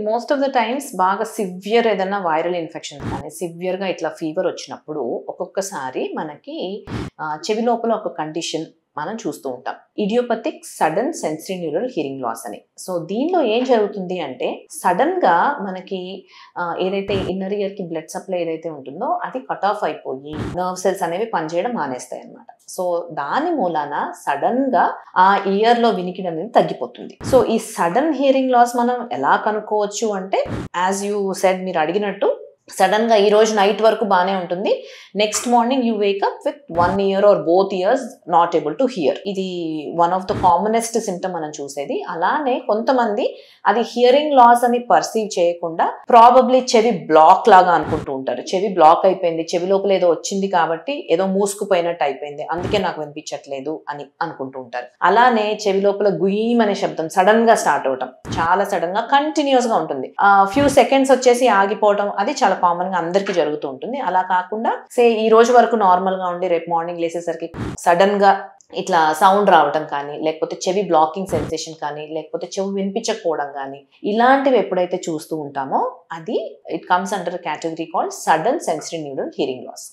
Most of the times బాగా severe ఏదైనా viral infection కానీ సివియర్గా ఇట్లా ఫీవర్ వచ్చినప్పుడు ఒక్కొక్కసారి మనకి చెవి లోపల ఒక కండిషన్ మనం చూస్తూ ఉంటాం, idiopathic sudden sensory neural hearing loss అని. సో దీనిలో ఏం జరుగుతుంది అంటే సడన్గా మనకి ఏదైతే ఇన్నర్ ఇయర్కి బ్లడ్ సప్లై ఏదైతే ఉంటుందో అది కట్ ఆఫ్ అయిపోయి నర్వ్ సెల్స్ అనేవి పనిచేయడం మానేస్తాయి అన్నమాట. సో దాని మూలాన సడన్గా ఆ ఇయర్లో వినికిడి అనేది తగ్గిపోతుంది. సో ఈ సడన్ హియరింగ్ లాస్ మనం ఎలా కనుక్కోవచ్చు అంటే, యాజ్ యూ సెడ్, మీరు అడిగినట్టు సడన్గా ఈ రోజు నైట్ వరకు బాగానే ఉంటుంది, next morning you wake up with 1 year or both ears not able to hear. ఇది one of the commonest symptom మనం చూసేది. అలానే కొంతమంది అది హియరింగ్ లాస్ అని పర్సీవ్ చేయకుండా ప్రాబబ్లీ చెవి బ్లాక్ లాగా అనుకుంటూ ఉంటారు. చెవి బ్లాక్ అయిపోయింది, చెవి లోపల ఏదో వచ్చింది కాబట్టి ఏదో మూసుకుపోయినట్టు అయిపోయింది, అందుకే నాకు వినిపించట్లేదు అని అనుకుంటూ ఉంటారు. అలానే చెవి లోపల గుయీమ్ అనే శబ్దం సడన్ గా స్టార్ట్ అవటం, చాలా సడన్ గా కంటిన్యూస్ గా ఉంటుంది, ఫ్యూ సెకండ్స్ వచ్చేసి ఆగిపోవడం, అది చాలా కామన్ గా అందరికి జరుగుతూ ఉంటుంది. అలా కాకుండా ఈ రోజు వరకు నార్మల్ గా ఉండి రేపు మార్నింగ్ లేసేసరికి సడన్ గా ఇట్లా సౌండ్ రావటం కానీ, లేకపోతే చెవి బ్లాకింగ్ సెన్సేషన్ కానీ, లేకపోతే చెవి వినిపించకపోవడం కానీ, ఇలాంటివి ఎప్పుడైతే చూస్తూ ఉంటామో అది it comes under category called sudden sensory neural hearing loss.